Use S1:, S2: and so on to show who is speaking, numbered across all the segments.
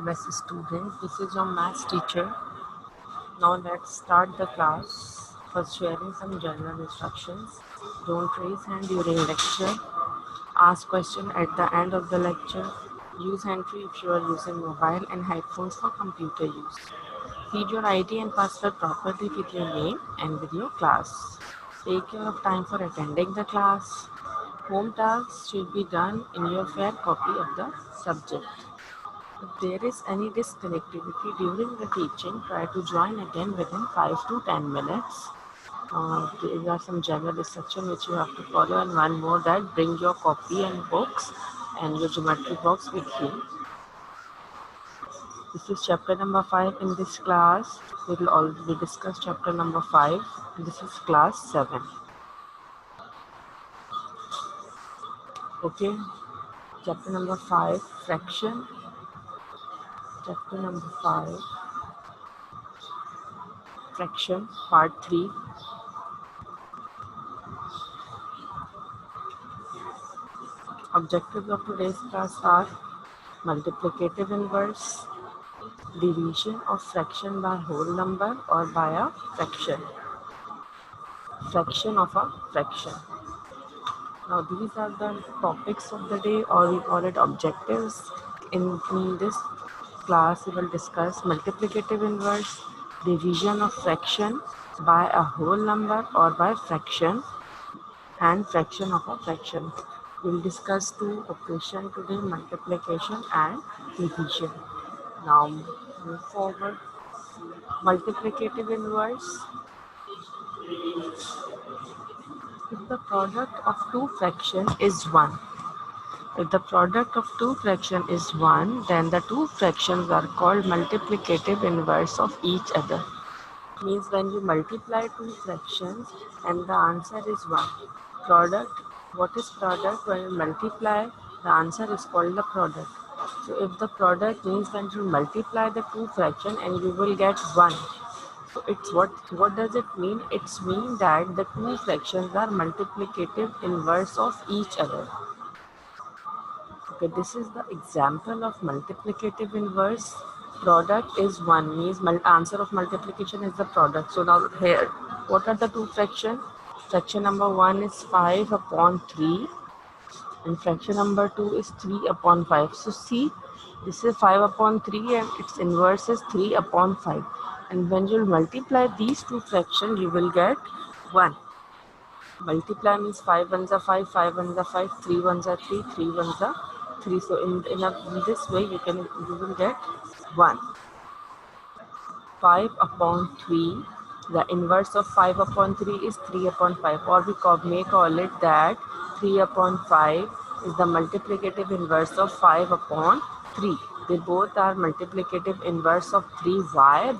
S1: IMS student. This is your maths teacher. Now let's start the class. First, sharing some general instructions. Don't raise hand during lecture. Ask question at the end of the lecture. Use entry if you are using mobile and headphones for computer use. Feed your ID and password properly with your name and with your class. Take care of time for attending the class. Home tasks should be done in your fair copy of the subject. If there is any disconnectivity during the teaching, try to join again within 5 to 10 minutes. There are some general instructions which you have to follow, and one more that bring your copy and books and your geometry box with you. This is chapter number 5 in this class. We will already discuss chapter number 5. This is class 7. Okay, chapter number 5, fraction. Chapter number 5, fraction, part 3. Objectives of today's class are multiplicative inverse, division of fraction by whole number or by a fraction, fraction of a fraction. Now these are the topics of the day, or we call it objectives. In this class we will discuss multiplicative inverse, division of fraction by a whole number or by fraction, and fraction of a fraction. We will discuss two operations today, multiplication and division. Now move forward. Multiplicative inverse. If the product of two fractions is 1, if the product of two fractions is 1, then the two fractions are called multiplicative inverse of each other. Means when you multiply two fractions and the answer is 1. Product, what is product? When you multiply, the answer is called the product. So if the product means when you multiply the two fractions and you will get 1. So it's what does it mean? It's mean that the two fractions are multiplicative inverse of each other. Okay, this is the example of multiplicative inverse. Product is 1, means answer of multiplication is the product. So now here, what are the two fractions? Fraction number 1 is 5 upon 3 and fraction number 2 is 3 upon 5. So see, this is 5 upon 3 and its inverse is 3 upon 5. And when you multiply these two fractions, you will get 1. Multiply means 5 ones are 5, 5 ones are 5, 3 ones are 3, 3 ones are 3. So in this way you will get 1. 5 upon 3. The inverse of 5 upon 3 is 3 upon 5, or we may call it that 3 upon 5 is the multiplicative inverse of 5 upon 3. They both are multiplicative inverse of 3. Why?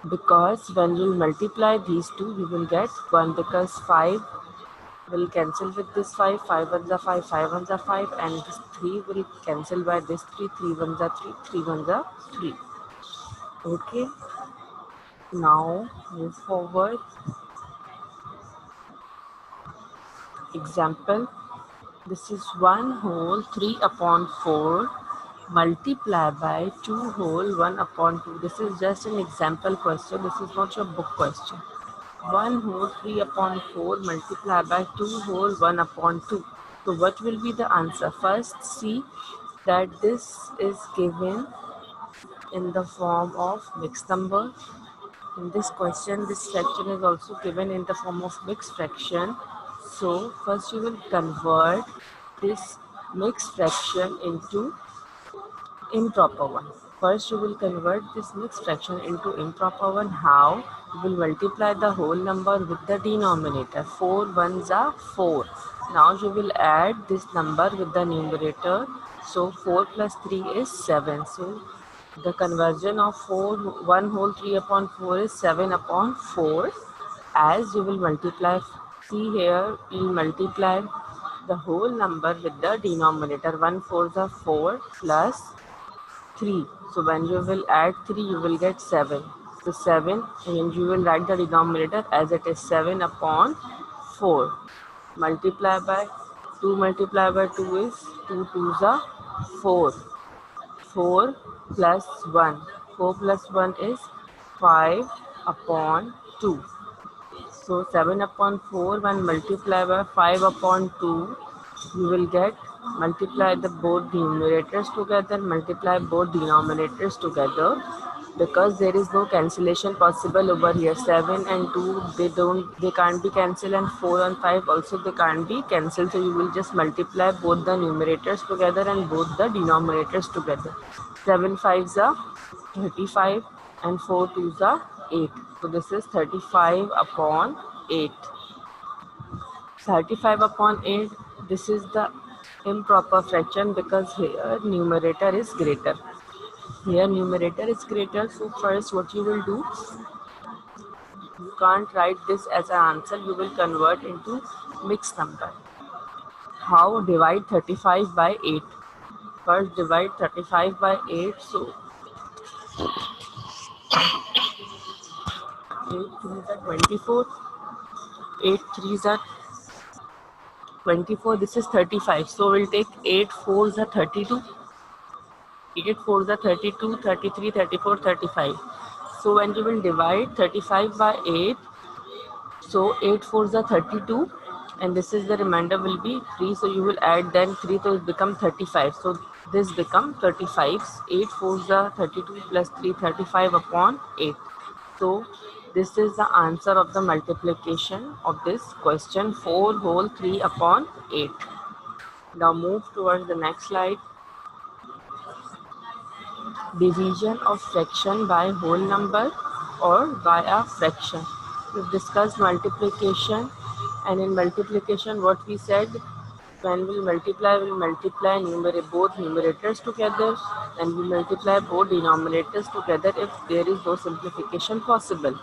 S1: Because when you multiply these two, you will get 1, because 5 will cancel with this 5, 5 ones are 5, 5 ones are 5, and this 3 will cancel by this 3, 3 ones are 3, 3 ones are 3. Okay, now move forward. Example, this is 1 whole 3 upon 4 multiply by 2 whole 1 upon 2. This is just an example question. This is not your book question. 1 whole 3 upon 4 multiply by 2 whole 1 upon 2. So what will be the answer? First, see that this is given in the form of mixed number. In this question, this fraction is also given in the form of mixed fraction. So first you will convert this mixed fraction into improper one. First you will convert this mixed fraction into improper one. How? You will multiply the whole number with the denominator. 4 ones are 4. Now you will add this number with the numerator. So 4 plus 3 is 7. So the conversion of 1 whole 3 upon 4 is 7 upon 4. As you will multiply, see here, you will multiply the whole number with the denominator. 1 4s are 4 plus 3. So when you will add 3, you will get 7. So 7, and you will write the denominator as it is 7 upon 4. Multiply by 2 multiply by 2 is 2 2s are 4. 4 plus 1. 4 plus 1 is 5 upon 2. So 7 upon 4, when multiply by 5 upon 2, you will get, multiply the both numerators together, multiply both denominators together, because there is no cancellation possible over here. 7 and 2, they can't be cancelled, and 4 and 5 also they can't be cancelled. So you will just multiply both the numerators together and both the denominators together. 7 5s are 35 and 4 2s are 8. So this is 35 upon 8. 35 upon 8, this is the improper fraction because here numerator is greater. Here numerator is greater. So first what you will do, you can't write this as an answer, you will convert into mixed number. How? Divide 35 by 8. First divide 35 by 8. So 8 3s are 24. 8 3s are 24. This is 35. So we'll take 8 4s are 32. 8 4s are 32, 33, 34, 35. So when you will divide 35 by 8, so 8 4s are 32, and this is the remainder will be 3. So you will add then 3, so it become 35. So this become 35. 8 4s are 32 plus 3, 35 upon 8. So this is the answer of the multiplication of this question, 4 whole 3 upon 8. Now move towards the next slide. Division of fraction by whole number or by a fraction. We've discussed multiplication, and in multiplication what we said, when we multiply, both numerators together, and we multiply both denominators together if there is no simplification possible.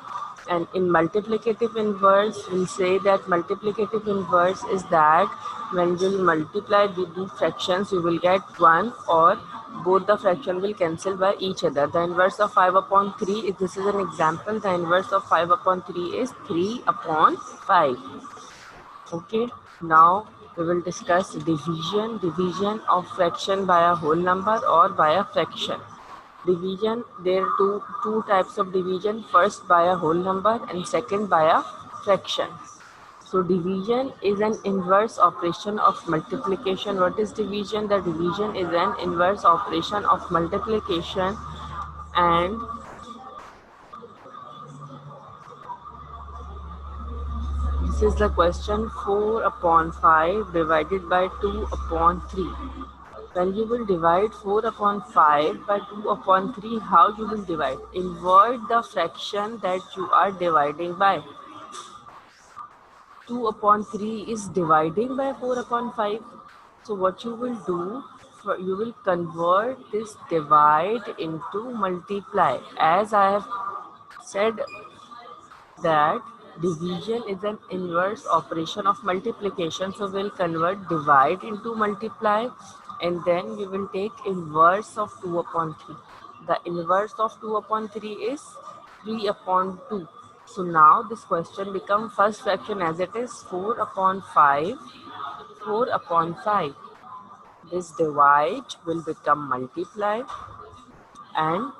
S1: And in multiplicative inverse, we say that multiplicative inverse is that when you multiply the fractions, you will get 1, or both the fraction will cancel by each other. The inverse of 5 upon 3, this is an example, the inverse of 5 upon 3 is 3 upon 5. Okay, now we will discuss division of fraction by a whole number or by a fraction. Division, there are two types of division, first by a whole number and second by a fraction. So division is an inverse operation of multiplication. What is division? The division is an inverse operation of multiplication, and this is the question, 4 upon 5 divided by 2 upon 3. When you will divide 4 upon 5 by 2 upon 3, how you will divide? Invert the fraction that you are dividing by. 2 upon 3 is dividing by 4 upon 5. So what you will do, you will convert this divide into multiply. As I have said that division is an inverse operation of multiplication, so we'll convert divide into multiply, and then we will take inverse of 2 upon 3. The inverse of 2 upon 3 is 3 upon 2. So now this question becomes first fraction as it is 4 upon 5, 4 upon 5. This divide will become multiply, and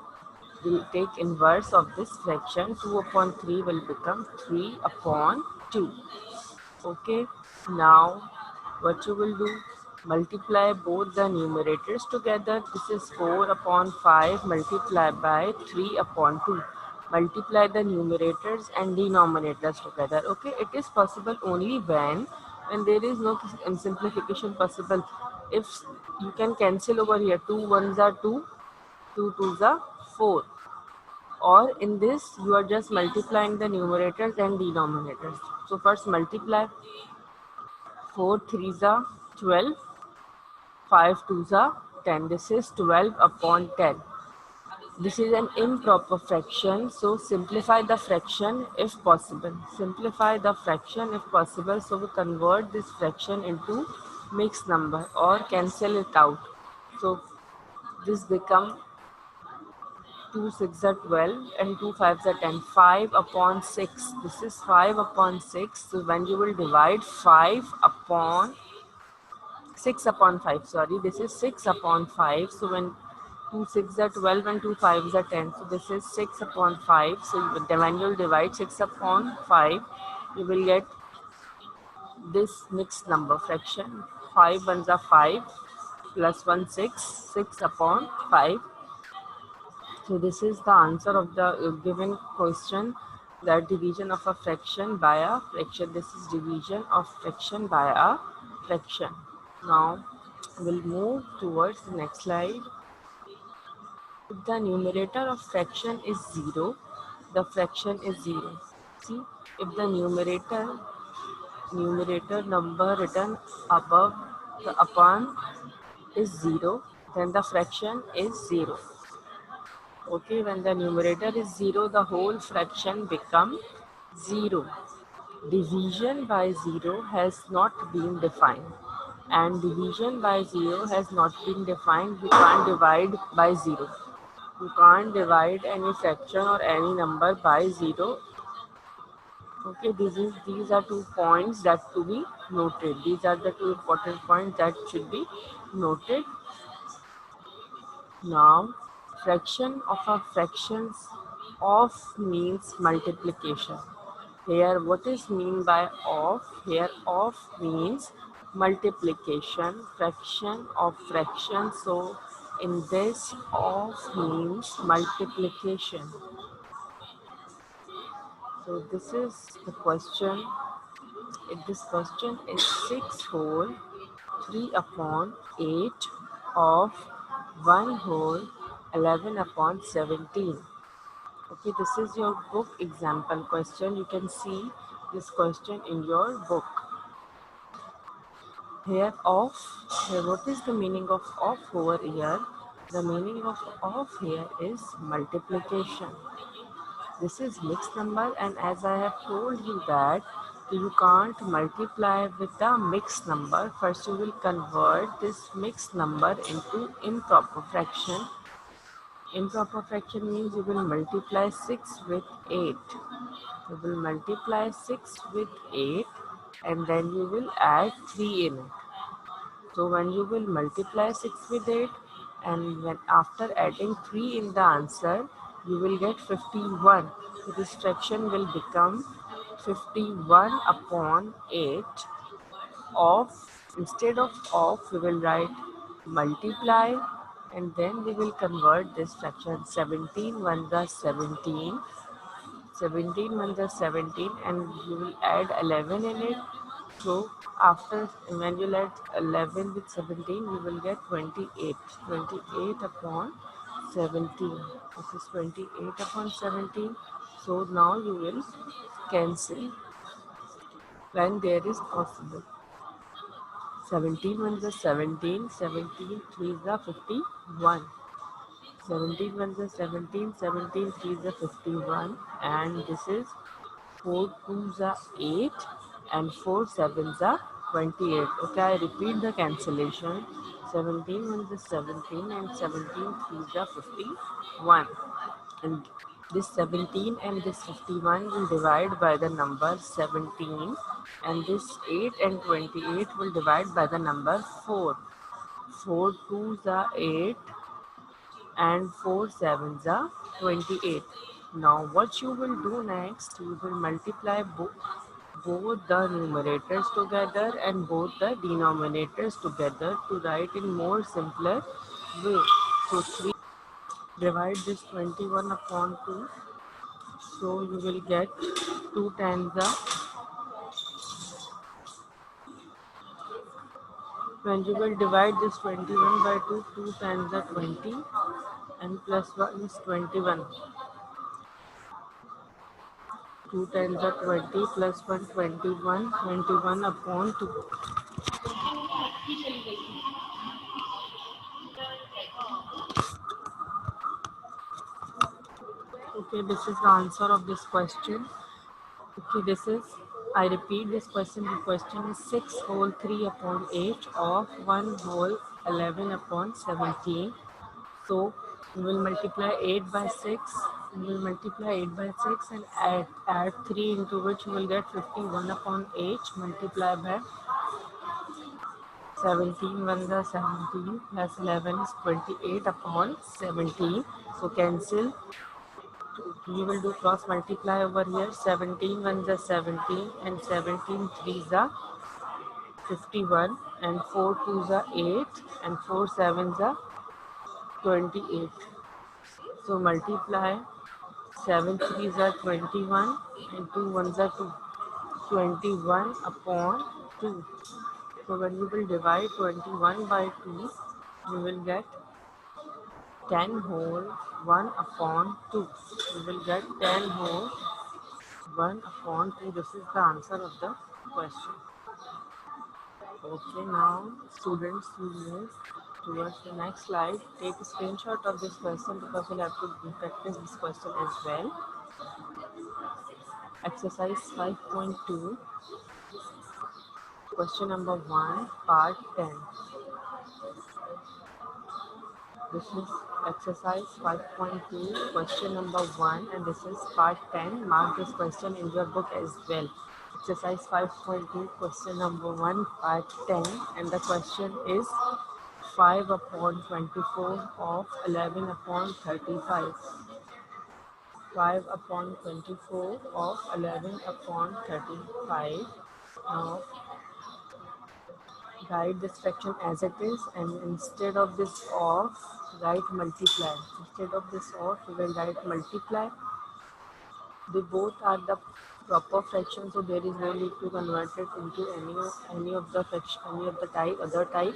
S1: we'll take inverse of this fraction. 2 upon 3 will become 3 upon 2. Okay, now what you will do, multiply both the numerators together. This is 4 upon 5 multiplied by 3 upon 2. Multiply the numerators and denominators together. Okay, it is possible only when there is no simplification possible. If you can cancel over here, 2 1s are 2, 2 2s are 4. Or in this, you are just multiplying the numerators and denominators. So first multiply. 4 3s are 12, 5 2s are 10. This is 12 upon 10. This is an improper fraction, so simplify the fraction if possible. Simplify the fraction if possible. So we convert this fraction into mixed number or cancel it out. So this become 2 6 are 12 and 2 5s are 10. 5 upon 6. This is 5 upon 6. So when you will divide 5 upon 6 upon 5, sorry, this is 6 upon 5. So when 2 6 are 12 and 2 5 are 10. So this is 6 upon 5. So when you'll divide 6 upon 5, you will get this mixed number fraction. 5 ones are 5 plus 1 6, 6 upon 5. So this is the answer of the given question, that division of a fraction by a fraction. This is division of fraction by a fraction. Now we'll move towards the next slide. If the numerator of fraction is 0, the fraction is 0. See, if the numerator number written above the upon is 0, then the fraction is 0. Okay, when the numerator is 0, the whole fraction becomes 0. Division by 0 has not been defined. And division by 0 has not been defined. You can't divide by 0. You can't divide any fraction or any number by 0. Okay, these are 2 points that to be noted. These are the 2 important points that should be noted. Now, fraction of a fractions of means multiplication. Here, what is mean by of? Here, of means multiplication, fraction of fraction. So, in this, of means multiplication. So, this is the question. If this question is 6 whole 3 upon 8 of 1 whole 11 upon 17. Okay, this is your book example question. You can see this question in your book. Here what is the meaning of over here? The meaning of here is multiplication. This is mixed number, and as I have told you that you can't multiply with a mixed number. First you will convert this mixed number into improper fraction. Improper fraction means you will multiply 6 with 8. You will multiply 6 with 8 and then you will add 3 in it. So when you will multiply 6 with 8 and when after adding 3 in the answer, you will get 51. So this fraction will become 51 upon 8 of, instead of we will write multiply, and then we will convert this fraction. 17 ones are 17, 17 ones are 17, and you will add 11 in it. So after, when you add 11 with 17, you will get 28. 28 upon 17. This is 28 upon 17. So now you will cancel when there is possible. 17 ones are 17, 17 threes are 51. 17 ones are 17, 17 threes are 51, and this is 4 twos are 8 and 4 sevens are 28. Okay, I repeat the cancellation. 17 ones are 17 and 17 threes are 51. And this 17 and this 51 will divide by the number 17, and this 8 and 28 will divide by the number 4. 4 twos are 8 and 4 sevens are 28. Now what you will do next, you will multiply both the numerators together and both the denominators together to write in more simpler way. So 3 divide this 21 upon 2. So you will get 2 times the, when you will divide this 21 by 2, 2 times the 20 and plus 1 is 21. 2 times the 20 plus 1 21, 21 upon 2. Okay, this is the answer of this question. Okay, this is, I repeat this question. The question is 6 whole 3 upon 8 of 1 whole 11 upon 17. So we will multiply 8 by 6. We will multiply 8 by 6 and add 3 into which you will get 51 upon 8 multiplied by 17 ones are 17 plus 11 is 28 upon 17. So cancel. We will do cross multiply over here. 17 ones are 17 and 17 threes are 51 and 4 twos are 8 and 4 sevens are 28. So multiply 7 threes are 21 and 2 ones are 2. 21 upon 2. So when you will divide 21 by 2, you will get 10 whole 1 upon 2. You will get 10 whole 1 upon 2. This is the answer of the question. Okay, now students will move towards the next slide. Take a screenshot of this question because we'll have to practice this question as well. Exercise 5.2, question number 1, part 10. This is exercise 5.2, question number 1, and this is part 10. Mark this question in your book as well. Exercise 5.2, question number 1, part 10, and the question is 5 upon 24 of 11 upon 35. 5 upon 24 of 11 upon 35. Now write this fraction as it is, and instead of this of, write multiply. Instead of this of, we will write multiply. They both are the proper fraction, so there is no need to convert it into any of the fraction, any of the other type.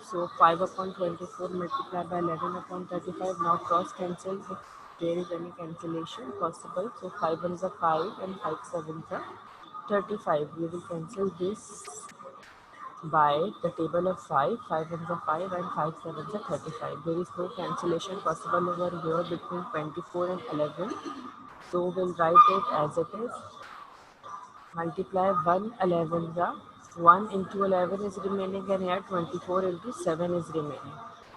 S1: So 5 upon 24 multiplied by 11 upon 35. Now cross cancel if there is any cancellation possible. So 5 ones are 5 and 5 sevens are 35. We will cancel this by the table of 5. 5 ones are 5 and 5 sevens are 35. There is no cancellation possible over here between 24 and 11. So we'll write it as it is. Multiply 1 11 ra. 1 into 11 is remaining and here 24 into 7 is remaining.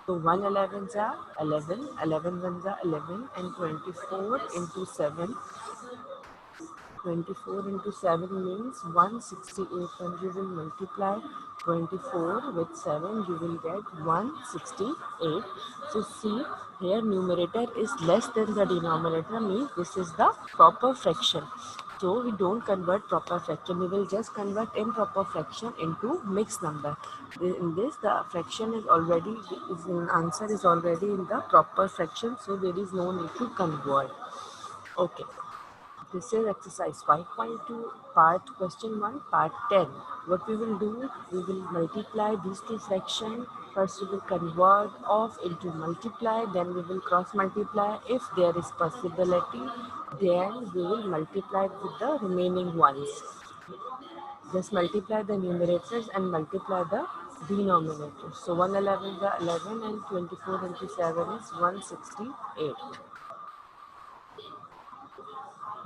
S1: So 1 11 are 11, 11 ones are 11 and 24 into 7. 24 into 7 means 168. When you will multiply 24 with 7, you will get 168. So see, here numerator is less than the denominator, means this is the proper fraction. So we don't convert proper fraction, we will just convert improper fraction into mixed number. In this, the fraction is already, answer is already in the proper fraction, so there is no need to convert. Okay. This is exercise 5.2, part question 1, part 10. What we will do, we will multiply these two fractions. First we will convert off into multiply, then we will cross multiply. If there is possibility, then we will multiply with the remaining ones. Just multiply the numerators and multiply the denominators. So 111 is 11 and 24 into 7 is 168.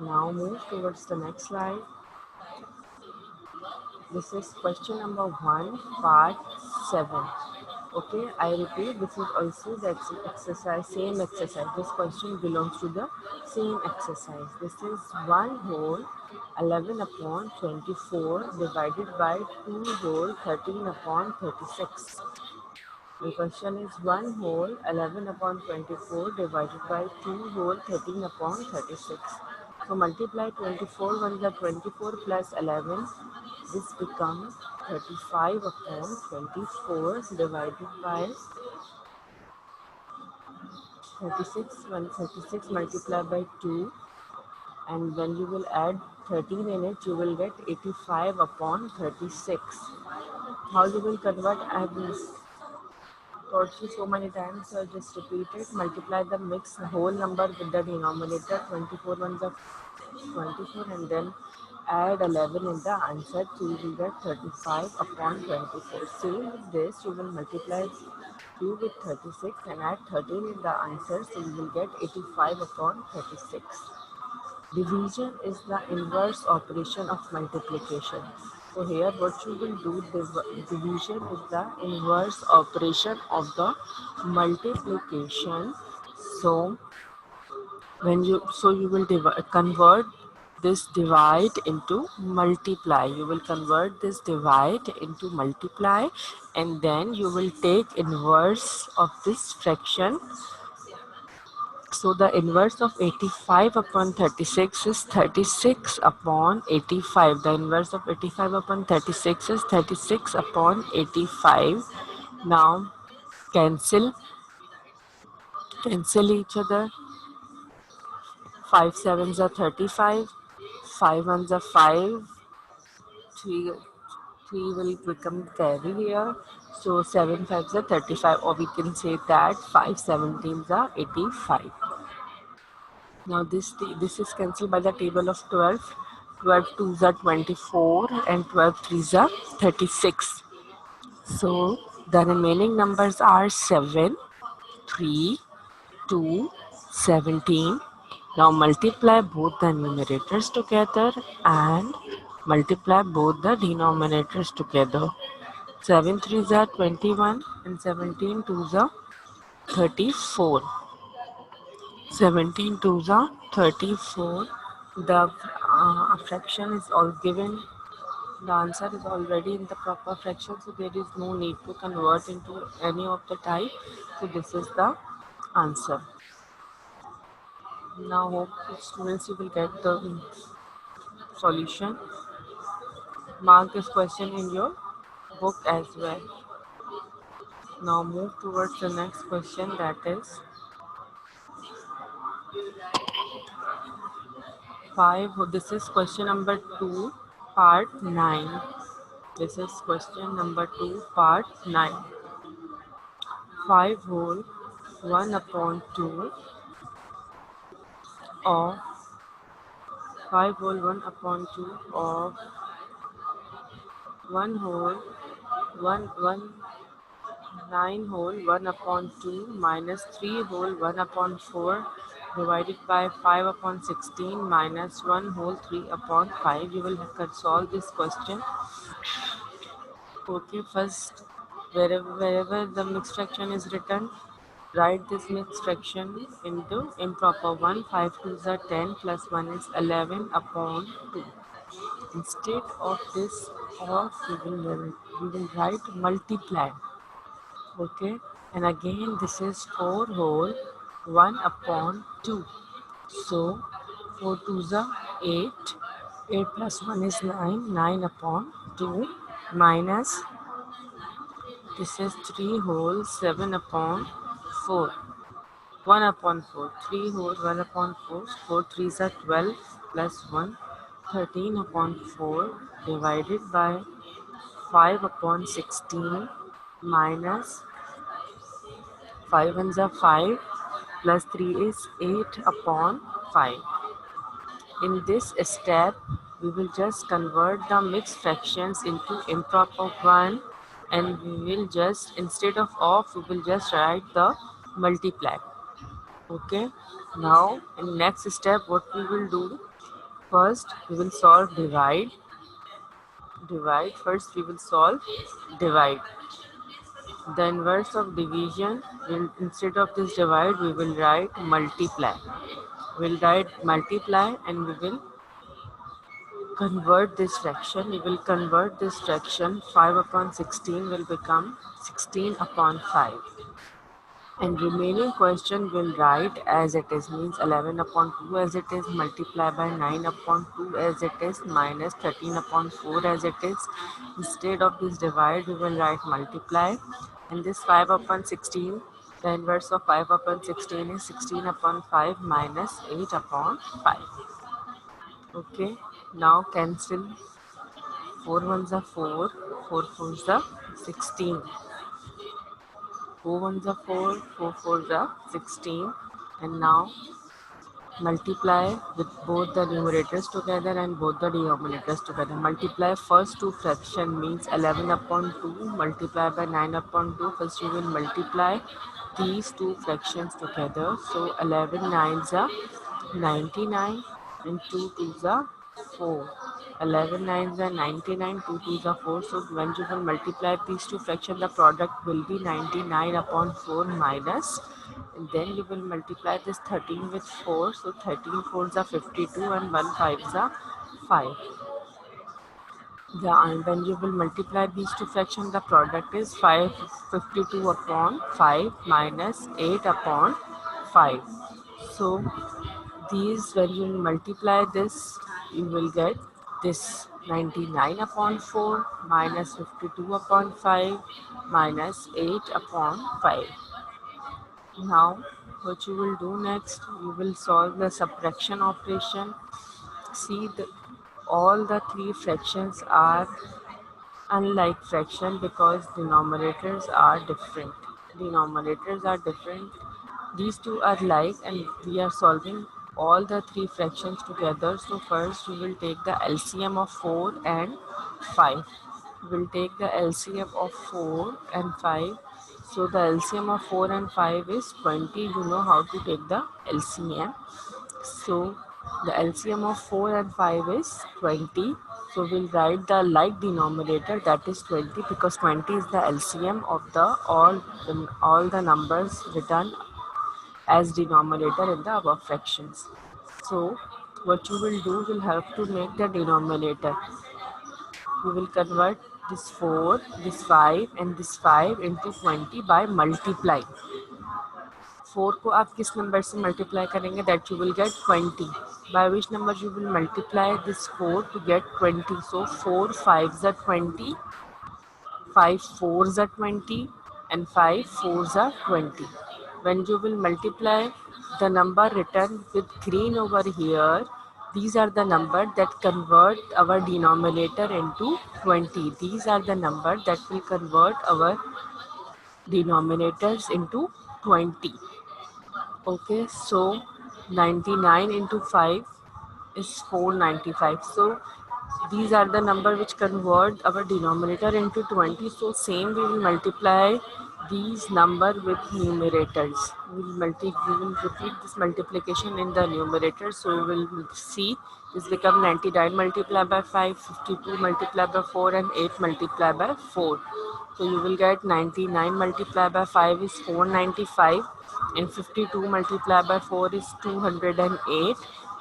S1: Now move towards the next slide. This is question number 1, part 7. Okay, I repeat, this is also the exercise, same exercise. This question belongs to the same exercise. This is 1 whole 11 upon 24 divided by 2 whole 13 upon 36. The question is 1 whole 11 upon 24 divided by 2 whole 13 upon 36. So multiply 24 ones are 24 plus 11. This becomes 35 upon 24 divided by 36. 36 multiplied by 2. And when you will add 13 in it, you will get 85 upon 36. How you will convert? I have taught you so many times, so I'll just repeat it. Multiply the mixed whole number with the denominator. 24 ones are 24 and then add 11 in the answer, so you will get 35 upon 24. Same with this, you will multiply 2 with 36 and add 13 in the answer, so you will get 85 upon 36. Division is the inverse operation of multiplication. So here what you will do, division is the inverse operation of the multiplication. So when you will convert this divide into multiply. You will convert this divide into multiply, and then you will take inverse of this fraction. So the inverse of 85 upon 36 is 36 upon 85. The inverse of 85 upon 36 is 36 upon 85. Now cancel each other. 5 sevens are 35. 5 ones are 5. 3 3 will become carry here. So 7 fives are 35, or we can say that 5 17s are 85. Now this is cancelled by the table of 12. 12 twos are 24 and 12 threes are 36. So the remaining numbers are 7, 3, 2, 17. Now multiply both the numerators together and multiply both the denominators together. 7 threes are 21 and 17 twos are 34. 17 twos are 34. The fraction is all given. The answer is already in the proper fraction, so there is no need to convert into any of the type. So this is the answer. Now hope students you will get the solution. Mark this question in your book as well. Now move towards the next question, that is 5. This is question number 2, part 9. This is question number 2, part 9. 5 whole 1 upon 2 of 5 whole 1 upon 2 of 1 whole 1 9 whole 1 upon 2 minus 3 whole 1 upon 4 divided by 5 upon 16 minus 1 whole 3 upon 5. You will have to solve this question. Okay, first wherever the mixed fraction is written, write this mixed fraction into improper one. 5 twos are 10 plus 1 is 11 upon 2. Instead of this of, we will write multiply. Okay, and again this is 4 whole 1 upon 2. So 4 twos are 8. 8 plus 1 is 9. 9 upon 2 minus this is 3 whole 7 upon 4. 1 upon 4. 3 whole 1 upon 4. 4 threes are 12 plus 1. 13 upon 4 divided by 5 upon 16 minus 5 ones are 5 plus 3 is 8 upon 5. In this step, we will just convert the mixed fractions into improper one, and we will just, instead of, we will just write the multiply. Okay, now in next step what we will do, first we will solve divide. First we will solve divide. The inverse of division, will instead of this divide we will write multiply. We'll write multiply and we will convert this fraction. We will convert this fraction. 5 upon 16 will become 16 upon 5. And remaining question will write as it is, means 11 upon 2 as it is, multiply by 9 upon 2 as it is, minus 13 upon 4 as it is. Instead of this divide, we will write multiply. And this 5 upon 16, the inverse of 5 upon 16 is 16 upon 5 minus 8 upon 5. Okay, now cancel. 4 ones are 4, 4 fours are 16. 4 ones are 4, 4 fours are 16. And now multiply with both the numerators together and both the denominators together. Multiply first two fraction, means 11 upon 2 multiply by 9 upon 2. First you will multiply these two fractions together. So 11 nines are 99 and 2 twos are 4. 11 nines are 99, 2 twos are 4. So when you will multiply these two fractions, the product will be 99 upon 4 minus and then you will multiply this 13 with 4. So 13 fours are 52 and 1 fives are 5. And when you will multiply these two fractions, the product is 552 upon 5 minus 8 upon 5. So these, when you multiply this, you will get this 99 upon 4 minus 52 upon 5 minus 8 upon 5. Now what you will do next, you will solve the subtraction operation. See, all the three fractions are unlike fraction because denominators are different. Denominators are different. These two are like, and we are solving all the three fractions together. So first we will take the LCM of 4 and 5. We will take the LCM of 4 and 5. So the LCM of 4 and 5 is 20. You know how to take the LCM. So the LCM of 4 and 5 is 20. So we'll write the like denominator, that is 20, because 20 is the LCM of all the numbers written as denominator in the above fractions. So what you will do, will have to make the denominator. You will convert this 4, this 5 and this 5 into 20 by multiplying. 4 को आप किस number से multiply करेंगे, that you will get 20. By which number you will multiply this 4 to get 20. So 4 5s are 20, 5 4s are 20 and 5 4s are 20. When you will multiply the number written with green over here, these are the number that convert our denominator into 20. These are the number that will convert our denominators into 20. Okay, so 99 into 5 is 495. So these are the number which convert our denominator into 20. So same we will multiply these number with numerators. We will repeat this multiplication in the numerator. So we will see this become 99 multiplied by 5, 52 multiplied by 4 and 8 multiplied by 4. So you will get 99 multiplied by 5 is 495 and 52 multiplied by 4 is 208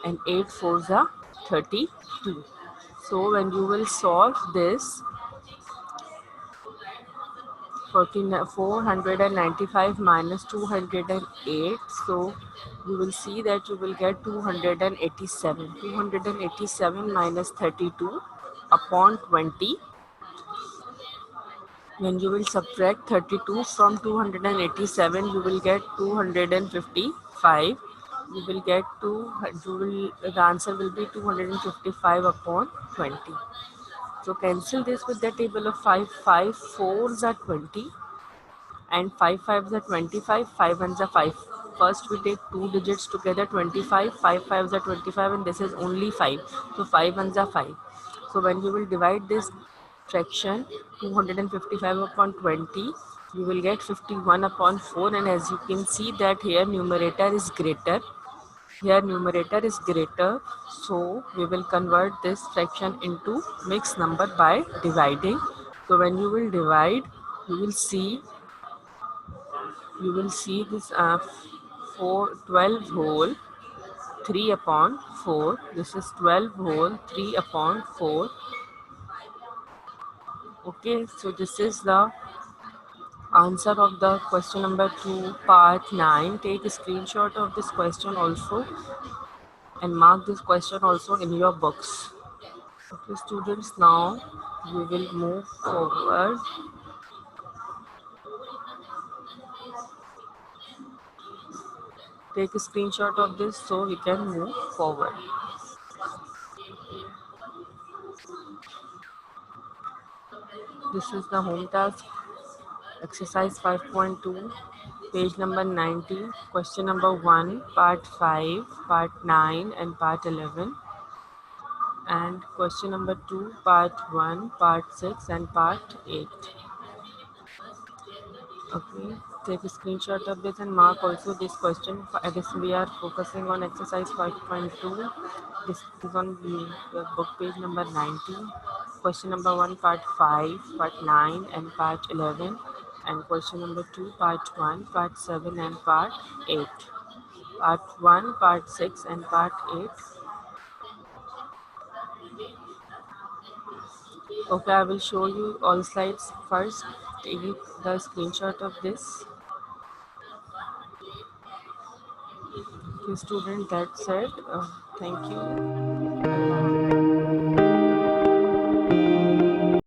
S1: and 8 fours are 32. So when you will solve this, 495 minus 208, so you will see that you will get 287. 287 minus 32 upon 20. When you will subtract 32 from 287, you will get 255. You will get the answer will be 255 upon 20. So cancel this with the table of 5. 5 fours are 20 and 5 fives are 25, 5 ones are 5. First we take two digits together, 25, 5 fives are 25 and this is only 5. So 5 ones are 5. So when you will divide this fraction 255 upon 20, you will get 51 upon 4, and as you can see that here numerator is greater. Here numerator is greater, so we will convert this fraction into mixed number by dividing. So when you will divide, you will see this 12 whole 3 upon 4. This is 12 whole 3 upon 4. Okay, so this is the answer of the question number 2, part 9. Take a screenshot of this question also and mark this question also in your books. Okay, students, now we will move forward. Take a screenshot of this so we can move forward. This is the home task, exercise 5.2, page number 90, question number 1, part 5, part 9 and part 11, and question number 2, part 1, part 6 and part 8. Okay, take a screenshot of this and mark also this question. I guess we are focusing on exercise 5.2. This is on the book page number 90. Question number 1, part 5, part 9 and part 11, And question number 2, part 1, part 7 and part 8. Part 1, part 6 and part 8. Okay, I will show you all slides first. Take the screenshot of this. Okay, student, that's it. Thank you. Allah